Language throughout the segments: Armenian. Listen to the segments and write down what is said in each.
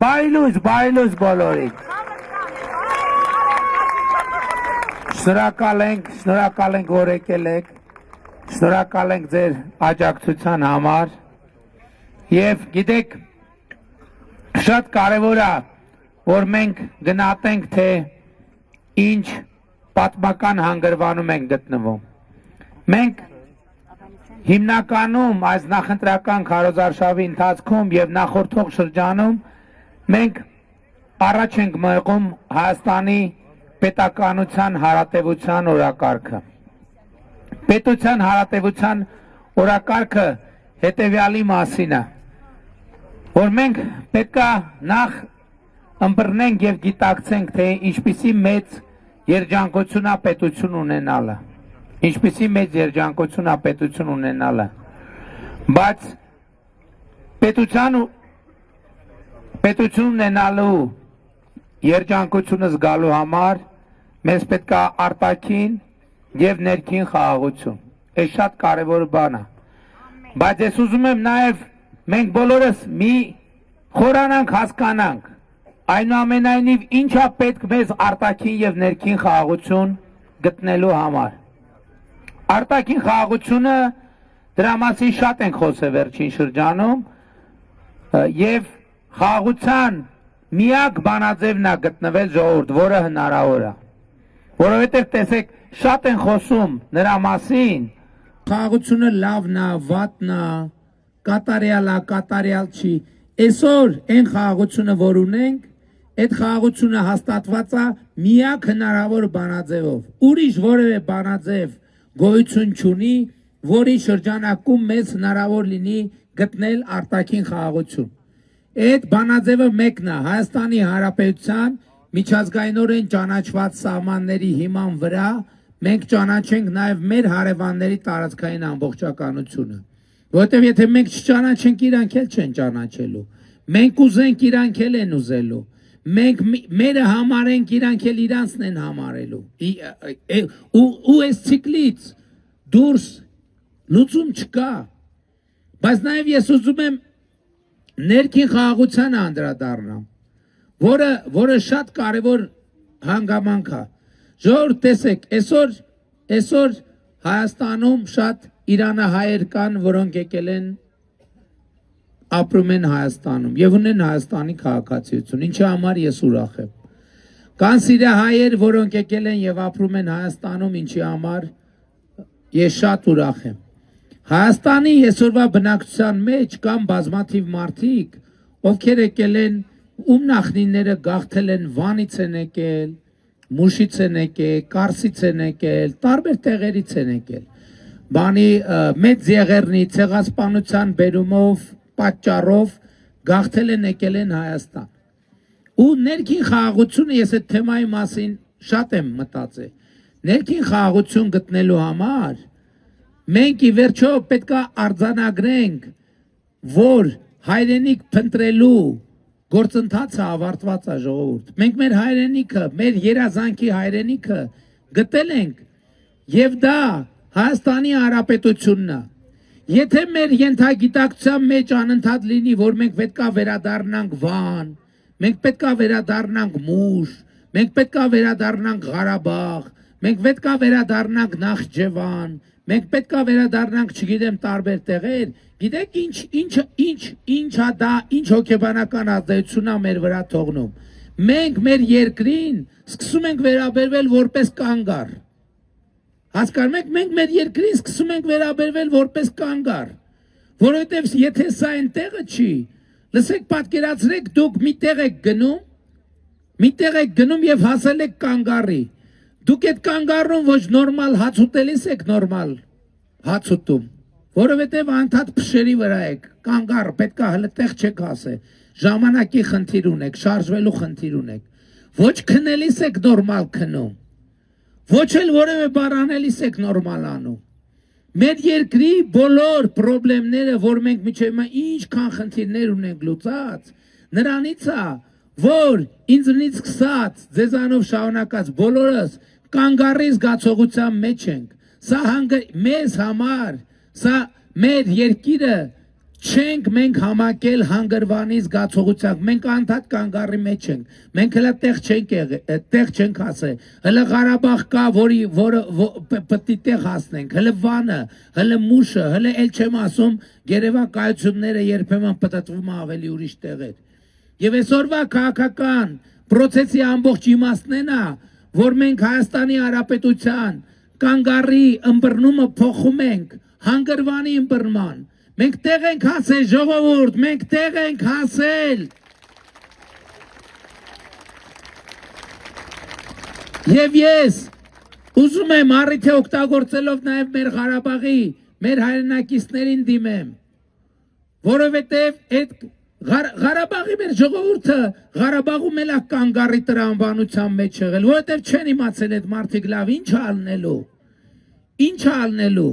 Բայլուս բոլորիդ։ Շնորհակալ ենք, որ եկել եք։ Շնորհակալ ենք ձեր աջակցության համար։ Եվ գիտեք, շատ կարևոր է, որ մենք գնահատենք, թե ինչ պատմական հանգրվանում ենք գտնվում։ Մենք հիմնականում այս նախընտրական քարոզարշավի ընթացքում եւ նախորդող շրջանում մենք առաջ ենք մղում Հայաստանի պետականության հարատևության օրակարգը։ Պետության հարատևության օրակարգը հետևյալի մասին է, որ մենք պետք է նախ ըմբռնենք եւ գիտակցենք, թե ինչպիսի մեծ երջանկություն է պետություն ունենալը, ինչպիսի մեծ երջանկություն է պետություն ունենալը, բայց պետություն ունենալու երջանկությունը զգալու համար մեզ պետք է արտաքին եւ ներքին խաղաղություն։ Այս շատ կարևոր բան է։ Բայց ես ուզում եմ նաեւ մենք բոլորս մի խորանանք, հասկանանք, այնուամենայնիվ ինչա պետք մեզ արտաքին եւ ներքին խաղաղություն գտնելու համար։ Արտաքին խաղաղությունը դրա մասին շատ ենք խոսել վերջին շրջանում եւ խաղաղության միակ բանաձևն է գտնվել ժողովուրդ, որը հնարավոր է, որովհետեւ տեսեք շատ են խոսում նրա մասին, խաղաղությունը լավն է, վատն է, կատարյալ է, կատարյալ չի։ Այսօր այն խաղաղությունը, որ ունենք, այդ խաղաղությունը հաստատված է միակ հնարավոր բանաձևով։ Ուրիշ որևէ բանաձև գոյություն չունի, որի շրջանակում մեզ հնարավոր լինի գտնել արտաքին խաղաղություն։ Այդ բանաձևը մեկն է Հայաստանի Հանրապետության միջազգայինորեն ճանաչված սահմանների հիման վրա մենք ճանաչենք նաև մեր հարևանների տարածքային ամբողջականությունը։ Որովհետև եթե մենք չճանաչենք, իրանք էլ չեն ճանաչելու։ Մենք ուզենք, իրանք էլ են ուզելու։ Մենք մերը համարենք, իրանք էլ իրանցն են համարելու։ Ու այս ցիկլից դուրս լուծում չկա։ Բայց նաև ես ուզում եմ ներքին խաղաղությանը անդրադառնամ, որը շատ կարևոր հանգամանք է։ Ժողովուրդ, տեսեք, այսօր Հայաստանում շատ իրանահայեր կան, որոնք եկել են ապրում են Հայաստանում եւ ունեն Հայաստանի քաղաքացիություն, ինչի համար ես ուրախ եմ։ Կան սիրիահայեր, որոնք եկել են եւ ապրում են Հայաստանում, ինչի համար ես շատ ուրախ եմ։ Հայաստանի այսօրվա բնակչության մեջ կան բազմաթիվ մարդիկ, ովքեր եկել են, ում նախնիները գաղթել են, Վանից են եկել, Մուշից են եկել, Կարսից են եկել, տարբեր տեղերից են եկել։ Բանի մեծ Եղեռնի ցեղասպանության բերումով, պատճառով գաղթել են եկել են Հայաստան։ Ու ներքին խաղաղությունը, ես այդ թեմայի մասին շատ եմ մտածել։ Ներքին խաղաղություն գտնելու համար մենք ի վերջո պետք է արձանագրենք, որ հայրենիք փնտրելու գործընթացը ավարտված է ժողովուրդ։ Մենք մեր հայրենիքը, մեր երազանքի հայրենիքը գտել ենք եւ դա Հայաստանի Հանրապետությունն է։ Եթե մեր ենթագիտակցության մեջ անընդհատ լինի, որ մենք պետք է վերադառնանք Վան, մենք պետք է վերադառնանք Մուշ, մենք պետք է վերադառնանք Ղարաբաղ, մենք պետք է վերադառնանք Նախճեվան, մենք պետք է վերադառնանք, չգիտեմ, տարբեր տեղեր, գիտեք ինչա դա, ինչ հոգեբանական ազդեցություն է մեր վրա թողնում։ Մենք մեր երկրին սկսում ենք վերաբերվել որպես կանգառ։ Հասկանում եք, մենք մեր երկրին սկսում ենք վերաբերվել որպես կանգառ, որովհետև եթե սա այնտեղը չի, լսեք, պատկերացրեք, դուք միտեղ եք գնում եւ հասել եք կանգառի։ Դուք այդ կանգառում ոչ նորմալ հաց ուտելիս եք նորմալ հաց ուտում, որովհետև անդադ փշերի վրա եք, կանգառ, պետք է հələ տեղ չեք հասել, ժամանակի խնդիր ունեք, շարժվելու խնդիր ունեք, ոչ քնելիս եք նորմալ քնում, ոչ էլ որևէ բան անելիս եք նորմալ անում։ Մեր երկրի բոլոր խնդիրները, որ մենք մինչև ինչքան խնդիրներ ունենք լուծած, նրանից է, որ ինձնից սկսած, ձեզանով շարունակած բոլորս կանգառի զգացողության մեջ ենք։ Սա մեզ համար, սա մեր երկիրը Չենք մենք համակել հանգրվանի զգացողությամբ, մենք անդադ կանգառի մեջ ենք, մենք հլը տեղ չենք ասել, հլը Ղարաբաղ կա, որը պտի տեղ հասնենք, հլը Վանը, հլը Մուշը, հլը էլ չեմ ասում, գերեվակայությունները երբեմն պտտվում ավելի ուրիշ տեղեր։ Եվ այսօրվա քաղաքական պրոցեսի ամբողջ իմաստն է, որ մենք Հայաստանի Հանրապետության կանգառի ըմբռնումը փոխում ենք հանգրվանի ըմբռնման։ Մենք տեղ ենք հասել, ժողովուրդ, մենք տեղ ենք հասել։ Եվ ես ուզում եմ առիթը օգտագործելով նաև մեր Ղարաբաղի, մեր հայրենակիցներին դիմեմ, որովհետև այդ Ղարաբաղի մեր ժողովուրդը Ղարաբաղում էլ կանգառի տրամաբանության մեջ եղել, որովհետև չեն իմացել այդ մարդիկ լավ ինչ ալնելու։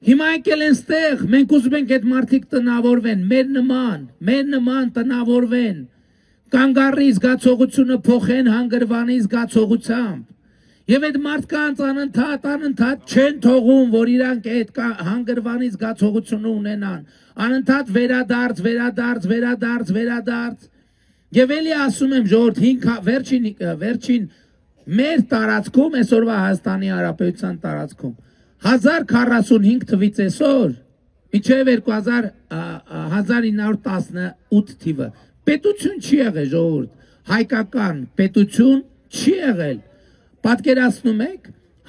Հիմա եկել են ստեղ, մենք ուզում ենք այդ մարդիկ տնավորվեն, մեր նման տնավորվեն, կանգառի զգացողությունը փոխեն հանգրվանի զգացողությամբ։ Եվ այդ մարդկանց անընդհատ չեն թողում, որ իրանք այդ հանգրվանի զգացողությունը ունենան, անընդհատ վերադարձ։ Եվ էլի ասում եմ ժողովուրդ, վերջին մեր տարածքում, այսօրվա Հայաստանի Հանրապետության տարածքում 1045 թվից այսօր, մինչև 1918 թիվը, պետություն չի եղել ժողովուրդ, հայկական պետություն չի եղել, պատկերացնում եք,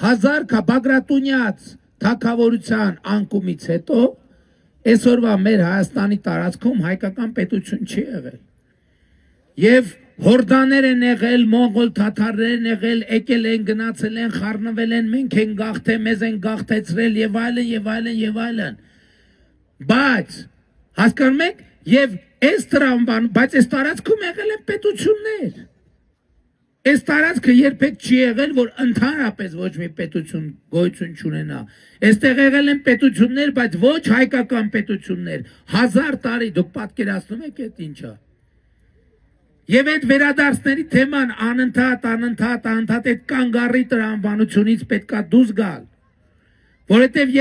1000 Բագրատունյաց թագավորության անկումից հետո, այսօրվա մեր Հայաստանի տարածքում հայկական պետություն չի եղել, և հորդաներ են եղել, մոնղոլ թաթարներ են եղել, եկել են, գնացել են, խառնվել են, մենք են գաղթե, մեզ են գաղթեցրել և այլն, բայց, հասկանում եք, և այս տրամբան, բայց այս տարածքում եղել են պետություններ, այս տարածքը երբեք չի եղել, որ ընդհանրապես ոչ մի պետություն գոյություն չունենա, այստեղ եղել են պետություններ, բայց ոչ հայկական պետություններ, 1000 տարի, դուք պատկերացնում եք այդ ինչա։ Եվ այդ վերադարձների թեման անընդհատ այդ կանգառի տրամաբանությունից պետքա դուրս գալ, որովհետև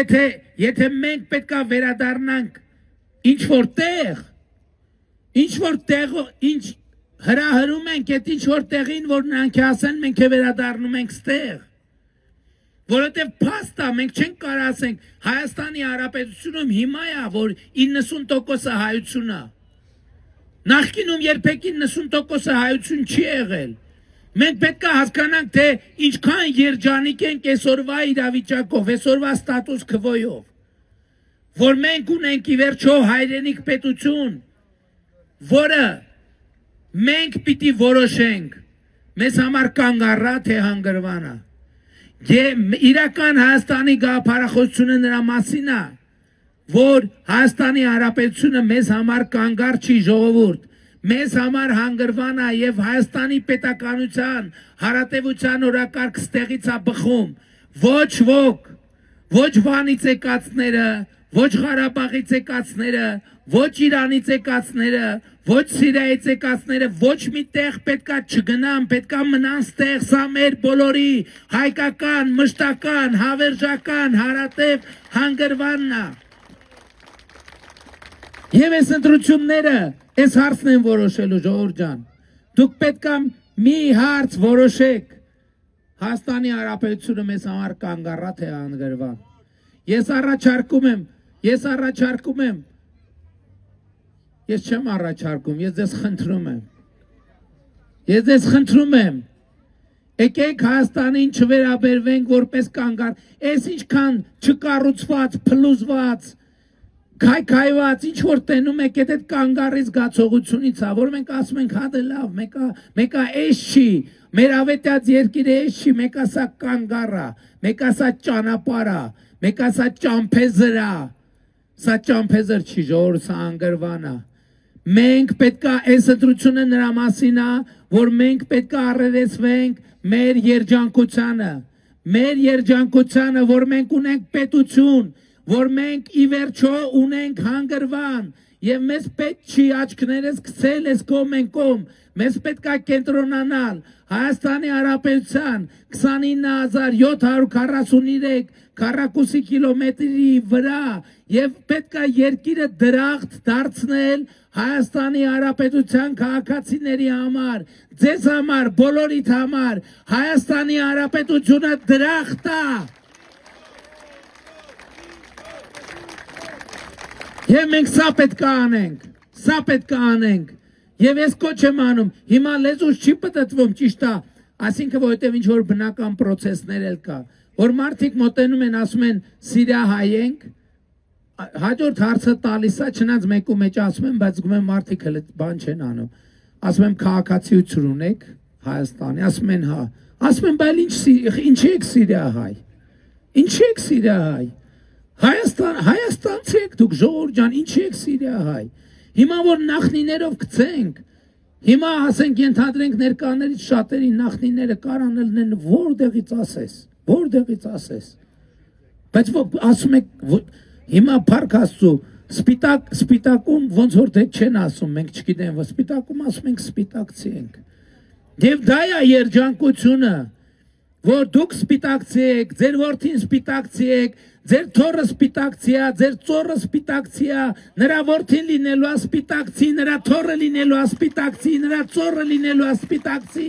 եթե մենք պետքա վերադառնանք ինչ հրահրում ենք այդ ինչ-որ տեղին, որ նրանք ասեն մենք վերադառնում ենք ստեղ, որովհետև փաստա մենք չենք կարող ասենք Հայաստանի Հանրապետությունում հիմա է, որ 90% հայություն է, նախկինում երբեք 90% հայություն չի եղել, մենք պետք է հասկանանք, թե ինչքան երջանիկ ենք այսօրվա իրավիճակով, այսօրվա ստատուս քվոյով, որ մենք ունենք ի վերջո հայրենիք պետություն, որը մենք պիտի որոշենք, մեզ համար կանգառա թե հանգրվանա, իրական Հայաստանի գաղափարախոսությունը նրա մասին է, որ Հայաստանի Հանրապետությունը մեզ համար կանգառ չի ժողովուրդ, մեզ համար հանգրվան է և Հայաստանի պետականության հարատևության օրակարգ ստեղից է բխում, ոչ ոք, ոչ Վանից եկածները, ոչ Ղարաբաղից եկածները, ոչ Իրանից եկածները, ոչ Սիրիայից եկածները, ոչ մի տեղ պետքա չգնան, պետքա մնան ստեղ, սա մեր բոլորի հայկական, մշտական, հավերժական, հարատև հանգրվանն է։ Եվ այս ընտրությունները, այս հարցն են որոշելու ժողովուրդ ջան, դուք պետքա մի հարց որոշեք, Հայաստանի Հանրապետությունը մեզ համար կանգառա թե հանգրվան։ Ես առաջարկում եմ, ես չեմ առաջարկում, ես ձեզ խնդրում եմ, եկեք Հայաստանին չվերաբերվենք որպես կանգառ, այս ինչքան չկառուցված, փլուզված, քայքայված, ինչ որ տենում եք այդ կանգառի զգացողությունից, որ մենք ասում ենք հա դե լավ, մեկա էս չի, մեր ավետած երկիրը էս չի, մեկա սա կանգառա, մեկա սա ճանապարհա, մեկա սա ճամփեզր է, սա ճամփեզր չի, ժողովուրդ, սա հանգրվան է։ Մենք պետքա այս ընտրությունը նրա մասին է, որ մենք պետքա առերեսվենք մեր երջանկությանը, որ մենք ունենք պետություն, որ մենք ի վերջո ունենք հանգրվան եւ մեզ պետք չի աչքներս գցել այս կողմ են կողմ, մեզ պետք է կենտրոնանալ Հայաստանի Հանրապետության 29743 քառակուսի կիլոմետրի վրա եւ պետք է երկիրը դրախտ դարձնել Հայաստանի Հանրապետության քաղաքացիների համար, ձեզ համար, բոլորիդ համար, Հայաստանի Հանրապետությունը դրախտ է։ Եվ մենք սա պետք է անենք, սա պետք է անենք։ Եվ ես կոչ եմ անում, հիմա լեզուս չի պտտվում, ճիշտ է, այսինքն որովհետև ինչ որ բնական պրոցեսներ էլ կա, որ մարդիկ մոտենում են, ասում են Սիրիա հայ ենք, հաջորդ հարցը տալիս է, չնայած մեկու մեջ ասում են, բայց գում են մարդիկ հենց բան չեն անում, ասում եմ քաղաքացիություն ունեք Հայաստանի, ասում են հա, ասում են բայց ինչ եք Սիրիա հայ, ինչ եք Սիրիա հայ, Հայաստանցի եք դուք ժողովուրդ ջան, ինչ եք Սիրիա հայ, հիմա որ նախնիներով գցենք, հիմա ասենք ենթադրենք ներկաներից շատերի նախնիները կարանելն որտեղից ասես, բայց ասում եք, հիմա փառք Աստծո, սպիտակում ոնց որ դե չեն ասում, մենք չգիտեմ, որ սպիտակում ասում ենք սպիտակցի ենք, և դա է երջանկությունը, որ դուք սպիտակցի եք, ձեր որդին սպիտակցի եք, ձեր թոռը սպիտակցի է, ձեր ծոռը սպիտակցի է, նրա որդին լինելու է սպիտակցի, նրա թոռը լինելու է սպիտակցի, նրա ծոռը լինելու է սպիտակցի,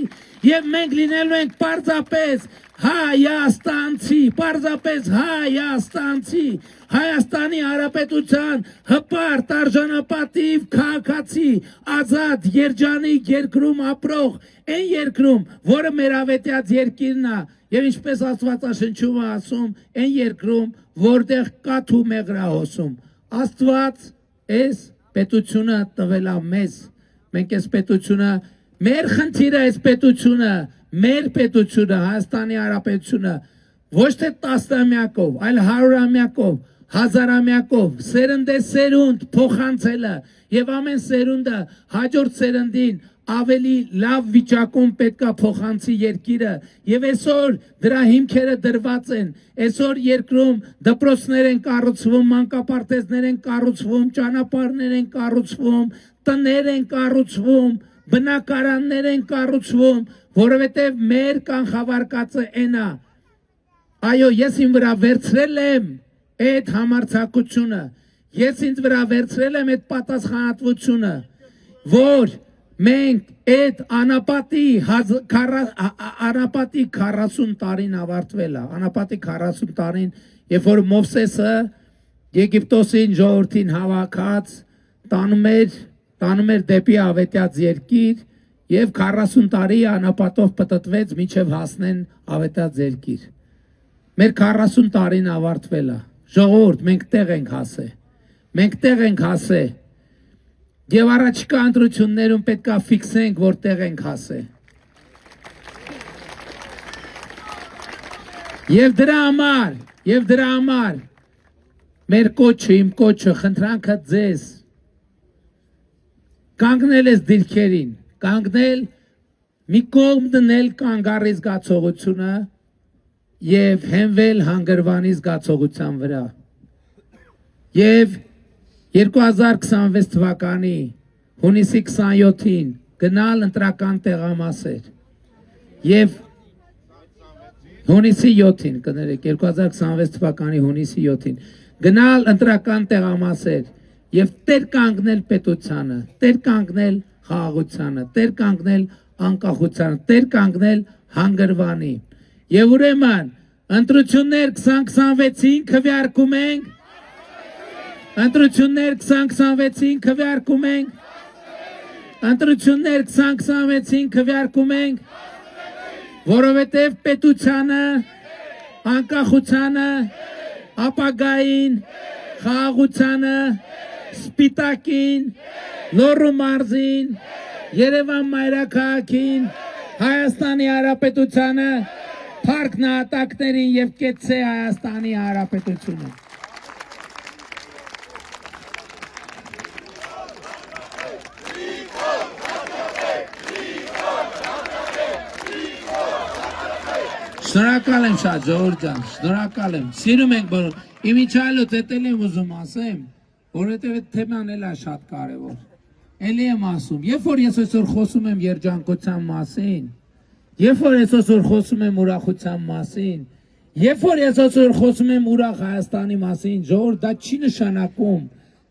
եւ մենք լինելու ենք պարզապես հայաստանցի, պարզապես հայաստանցի, Հայաստանի Հանրապետության հպարտ արժանապատիվ քաղաքացի, ազատ երջանիկ երկրում ապրող, այն երկրում, որը մեր ավետյաց երկիրն է, եւ ինչպես Աստվածաշնչում է ասում, այն երկրում, որտեղ կաթ ու մեղր է հոսում, Աստված այս պետությունը տվել է մեզ, մենք այս պետությունը, մեր խնդիրը այս պետությունը, մեր պետությունը, Հայաստանի Հանրապետությունը, ոչ թե 10-ամյակով, այլ 100-ամյակով, 1000-ամյակով, սերնդեսերունդ փոխանցելը եւ ամեն սերունդը հաջորդ սերնդին ավելի լավ վիճակում պետք է փոխանցի երկիրը եւ այսօր դրա հիմքերը դրված են, այսօր երկրում դպրոցներ են կառուցվում, մանկապարտեզներ են կառուցվում, ճանապարհներ են կառուցվում, տներ են կառուցվում, բնակարաններ են կառուցվում, որովհետեւ մեր կանխավարկածը այն է։ Այո, ես ինձ վրա վերցրել եմ այդ համարձակությունը, ես ինձ վրա վերցրել եմ այդ պատասխանատվությունը, որ մենք այդ անապատի 40 տարին ավարտվել է, անապատի 40 տարին, երբ որ Մովսեսը Եգիպտոսին ժողովրդին հավաքած տանում էր դեպի ավետյաց երկիր եւ 40 տարի անապատով պտտվեց մինչեւ հասնեն ավետյաց երկիր։ Մեր 40 տարին ավարտվել է։ Ժողովուրդ, մենք տեղ ենք հասե, եւ առաջիկա ընտրություններում պետք է ֆիքսենք, որ տեղ ենք հասե։ Եվ դրա համար, մեր կոչը, իմ կոչը, խնդրանքը ձեզ, կանգնել ես դիրքերին, կանգնել, մի կողմ դնել կանգառի զգացողությունը, եւ հենվել հանգրվանի զգացողության վրա։ Եվ 2026 թվականի հունիսի 27-ին գնալ ընտրական տեղամասեր։ Եվ հունիսի 7-ին, կներեք, 2026 թվականի հունիսի 7-ին գնալ ընտրական տեղամասեր եւ տեր կանգնել պետությանը, տեր կանգնել խաղաղությանը, տեր կանգնել անկախությանը, տեր կանգնել հանգրվանի։ Եվ ուրեմն ընտրություններ 2026-ին քվեարկում ենք, ընտրություններ 2026-ին քվեարկում ենք, ընտրություններ 2026-ին քվեարկում ենք, որովհետև պետությանը, անկախությանը, ապագային, խաղաղությանը, սպիտակին, Լոռու մարզին, Երևան մայրաքաղաքին, Հայաստանի Հանրապետությանը, փառք նահատակներին եւ կեցցե Հայաստանի Հանրապետությունը։ Շնորհակալ եմ շատ, ժողովուրդ ջան, շնորհակալ եմ։ Սիրում ենք բոլոր։ Իմիջայլոց էտել եմ ուզում ասեմ, որովհետև այդ թեման էլ է շատ կարևոր։ Էլի եմ ասում, երբ որ ես այսօր խոսում եմ երջանկության մասին, երբ որ ես այսօր խոսում եմ ուրախության մասին, երբ որ ես այսօր խոսում եմ ուրախ Հայաստանի մասին, ժողովուրդ, դա չի նշանակում,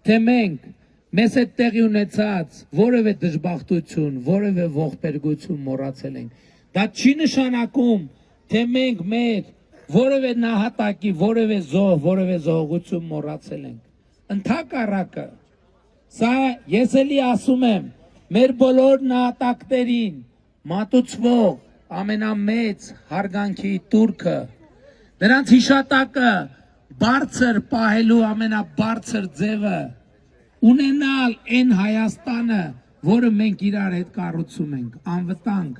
թե մենք մեզ այդ տեղի ունեցած որևէ դժբախտություն, որևէ ողբերգություն մոռացել ենք։ Դա չի նշանակում, թե մենք մեր որևէ նահատակի, որևէ զոհ, որևէ զոհողություն մոռացել ենք։ Ընդհակառակը, սա ես էլի ասում եմ, մեր բոլոր նահատակներին մատուցվող ամենամեծ հարգանքի տուրքը, նրանց հիշատակը բարձր պահելու ամենաբարձր ձևը ունենալ այն Հայաստանը, որը մենք իրար հետ կառուցում ենք, անվտանգ,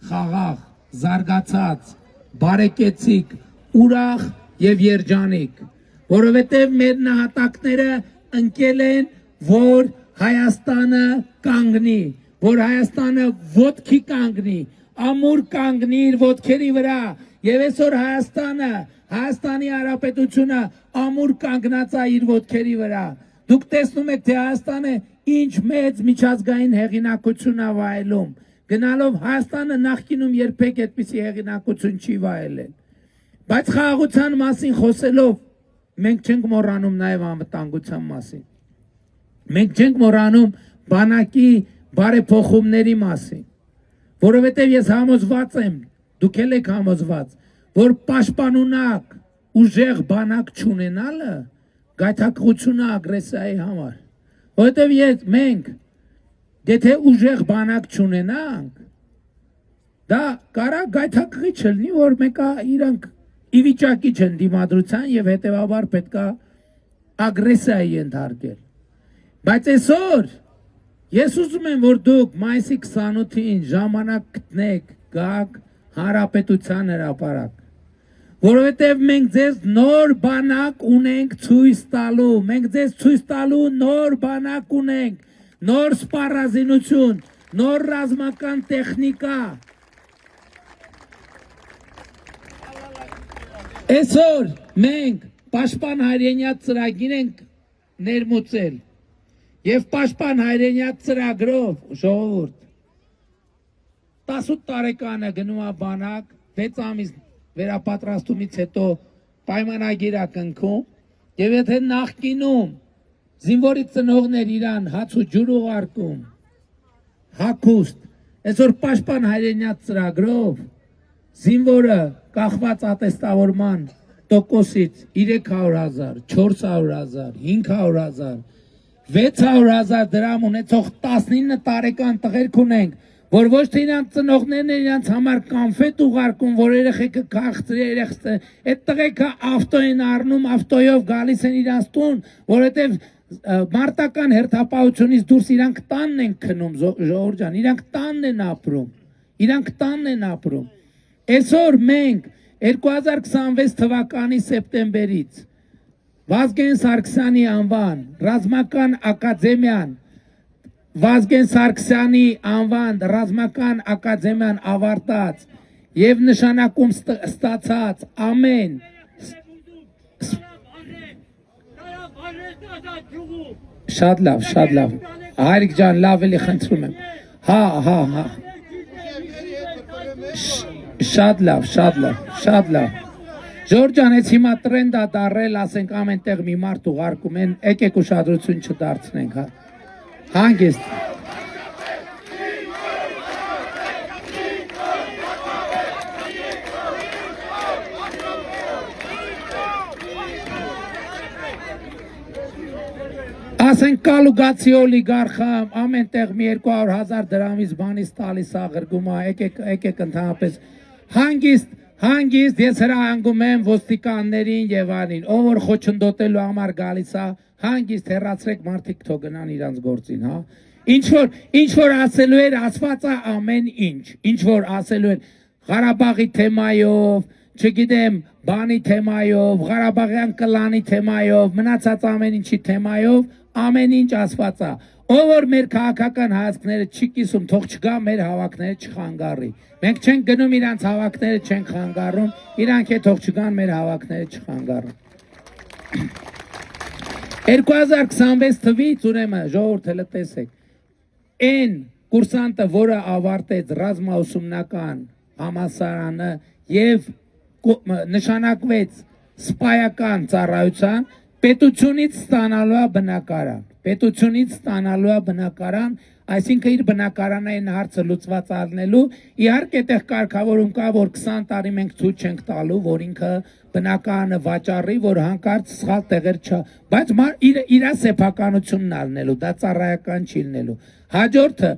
խաղաղ, զարգացած, բարեկեցիկ, ուրախ եւ երջանիկ, որովհետեւ մեր նահատակները ընկել են, որ Հայաստանը կանգնի, որ Հայաստանը ոտքի կանգնի, ամուր կանգնի իր ոտքերի վրա, եւ այսօր Հայաստանը, Հայաստանի Հանրապետությունը ամուր կանգնած է իր ոտքերի վրա։ Դուք տեսնում եք, թե Հայաստանը ինչ մեծ միջազգային հեղինակություն է վայելում։ Գնալով Հայաստանը նախկինում երբեք այդպիսի հեղինակություն չի վայելել։ Բայց խաղաղության մասին խոսելով մենք չենք մոռանում նաև անվտանգության մասին։ Մենք չենք մոռանում բանակի բարեփոխումների մասին, որովհետև ես համոզված եմ, դուք էլ եք համոզված, որ պաշտպանունակ ուժեղ բանակ չունենալը գայթակղություն է ագրեսիայի համար, որովհետև մենք եթե ուժեղ բանակ չունենանք, դա կարա գայթակղի չլինի, որ մեկը իրանք ի վիճակի չեն դիմադրության եւ հետեւաբար պետքա ագրեսիայի ենթարկել։ Բայց այսօր ես ուզում եմ, որ դուք մայիսի 28-ին ժամանակ գտնեք, գաք Հանրապետության հրապարակ, որովհետև մենք ձեզ նոր բանակ ունենք ցույց տալու, մենք ձեզ ցույց տալու նոր բանակ ունենք, նոր սպառազինություն, նոր ռազմական տեխնիկա։ Այսօր մենք պաշտպան հայրենիաց ծրագիր ենք ներմուծել եւ պաշտպան հայրենիաց ծրագրով ժողովուրդ 18 տարեկանը գնում է բանակ, 6 ամիս վերապատրաստումից հետո պայմանագիր է կնքում եւ եթե նախկինում զինվորի ծնողներ իրան հաց ու ջուր ուղարկում, հագուստ, այսօր պաշտպան հայրենիաց ծրագրով զինվորը կախված ատեստավորման տոկոսից 300,000, 400,000, 500,000, 600,000 դրամ ունեցող 19 տարեկան տղերք ունենք, որ ոչ թե իրանց ծնողներն են իրանց համար կոնֆետ ուղարկում, որ երեխեքը քաղցրի երեխը, այդ տղեկը ավտո են առնում, ավտոյով գալիս են իրանց տուն, որովհետև մարտական հերթապահությունից դուրս իրանք տանն են քնում, ժողովուրդ ջան, իրանք տանն են ապրում, իրանք տանն են ապրում։ Այսօր մենք 2026 թվականի սեպտեմբերից Վազգեն Սարգսյանի անվան ռազմական ակադեմիան, Վազգեն Սարգսյանի անվան ռազմական ակադեմիան ավարտած եւ նշանակում ստացած ամեն շատ լավ Հայրիկ ջան, լավ էլի խնդրում եմ, հա շատ լավ Ժորժ ջան, այս հիմա տրենդ է դարել, ասենք ամենտեղ մի մարդ ուղարկում են, եկեք ուշադրություն չդարձնենք, հա հանգիստ ասենք կալուգացի օլիգարխը ամենտեղ մի 200,000 դրամից բանից տալիս է ղրգում է, եկեք ընդհանրապես հանգիստ ես հրահանգում եմ ոստիկաններին եւ անին, ով որ խոչընդոտելու համար գալիս է, հանգիստ հեռացրեք մարդիկ թող գնան իրանց գործին, հա։ Ինչ որ ասելու էր, ասված է ամեն ինչ որ ասելու էր Ղարաբաղի թեմայով, չգիտեմ, բանի թեմայով, Ղարաբաղյան կլանի թեմայով, մնացած ամեն ինչի թեմայով, ամեն ինչ ասված է։ Ով որ մեր քաղաքական հայացքները չի կիսում, թող չգա մեր հավաքները չխանգարի։ Մենք չենք գնում իրանց հավաքները չենք խանգարում, իրանք է թող չգան մեր հավաքները չխանգարում։ 2026 թվից ուրեմն ժողովուրդը լտեսեք այն կուրսանտը, որը ավարտեց ռազմաուսումնական համալսարանը եւ նշանակվեց սպայական ծառայության, պետությունից ստանալու է բնակարան, այսինքն իր բնակարանային հարցը լուծված առնելու, իհարկե այդտեղ կարգավորում կա, որ 20 տարի մենք ցույց չենք տալու, որ ինքը բնակարանը վաճառի, որ հանկարծ սխալ տեղեր չա, բայց իր սեփականությունն առնելու, դա ծառայական չի լինելու։ Հաջորդը,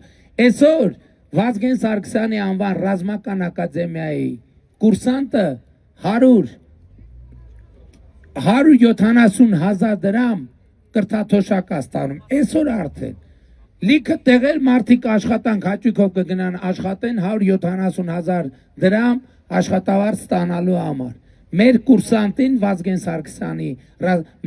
այսօր Վազգեն Սարգսյանի անվան ռազմական ակադեմիայի կուրսանտը 170,000 դրամ կրթաթոշակ է ստանում, այսօր արդեն լիքը տեղեր մարդիկ աշխատանք հաճույքով կգնան աշխատեն 170,000 դրամ աշխատավարձ ստանալու համար։ Մեր կուրսանտին Վազգեն Սարգսյանի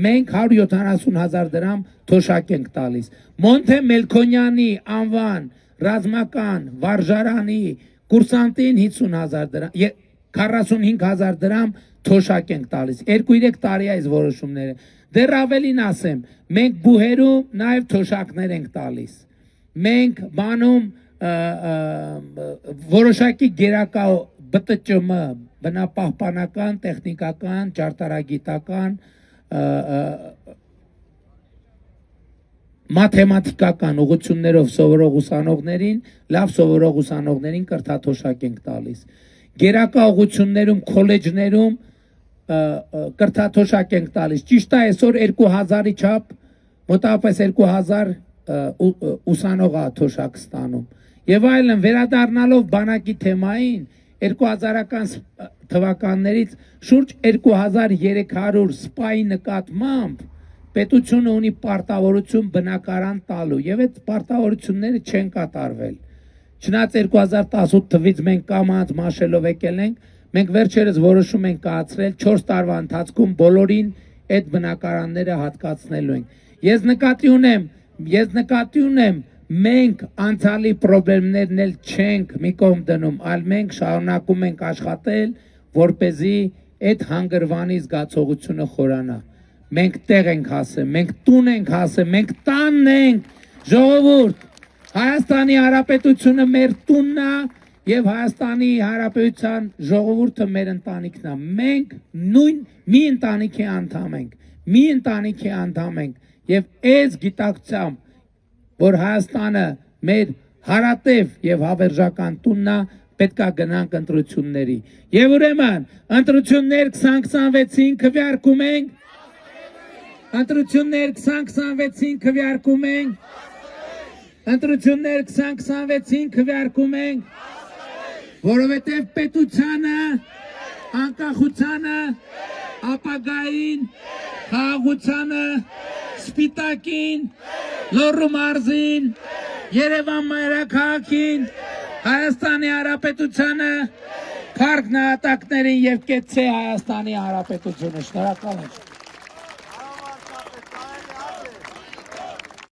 մենք 170,000 դրամ թոշակ ենք տալիս։ Մոնթե Մելքոնյանի անվան ռազմական վարժարանի կուրսանտին 50,000 դրամ 45,000 դրամ թոշակ ենք տալիս։ 2-3 տարի այս որոշումները։ Դեռ ավելին ասեմ, մենք բուհերում նաև թոշակներ ենք տալիս։ Մենք բանում որոշակի գերակա ԲՏՃՄ, բնապահպանական, տեխնիկական, ճարտարագիտական, մաթեմատիկական ուղղություններով սովորող ուսանողներին, լավ սովորող ուսանողներին կրթաթոշակ ենք տալիս։ Գերակա ուղղություններում, քոլեջներում կրթաթոշակ ենք տալիս։ Ճիշտ է, այսօր 2000-ի չափ մոտավորապես 2000 ուսանող է թոշակ ստանում։ Եվ այլն, վերադառնալով բանակի թեմային, 2000-ական թվականներից շուրջ 2300 սպայի նկատմամբ պետությունը ունի պարտավորություն բնակարան տալու, եւ այդ պարտավորությունները չեն կատարվել։ Չնայած 2018 թվից մենք կամած մաշելով եկել ենք, մենք վերջերս որոշում ենք կայացրել 4 տարվա ընթացքում բոլորին այդ բնակարանները հատկացնելու ենք։ Ես նկատի ունեմ, մենք անցյալի խնդիրներն էլ չենք մի կողմ դնում, այլ մենք շարունակում ենք աշխատել, որպեսզի այդ հանգրվանի զգացողությունը խորանա։ Մենք տեղ ենք հասել, մենք տուն ենք հասել, մենք տանն ենք, ժողովուրդ, Հայաստանի Հանրապետությունը մեր տունն է եւ Հայաստանի Հանրապետության ժողովուրդը մեր ընտանիքն է։ Մենք մի ընտանիքի անդամ ենք եւ այս գիտակցությամբ, որ Հայաստանը մեր հարատև եւ հավերժական տունն է, պետք է գնանք ընտրությունների։ Եվ ուրեմն ընտրություններ 2026-ին քվեարկում ենք։ Ընտրություններ 2026-ին քվեարկում ենք։ Ընտրություններ 2026-ին քվեարկում ենք, որովհետև պետությանը, անկախությանը, ապագային, խաղաղությանը, Սպիտակին, Լոռու մարզին, Երևան մայրաքաղաքին, Հայաստանի Հանրապետությանը, փառք նահատակներին եւ կեցցե Հայաստանի Հանրապետությունը։ Շնորհակալ եմ։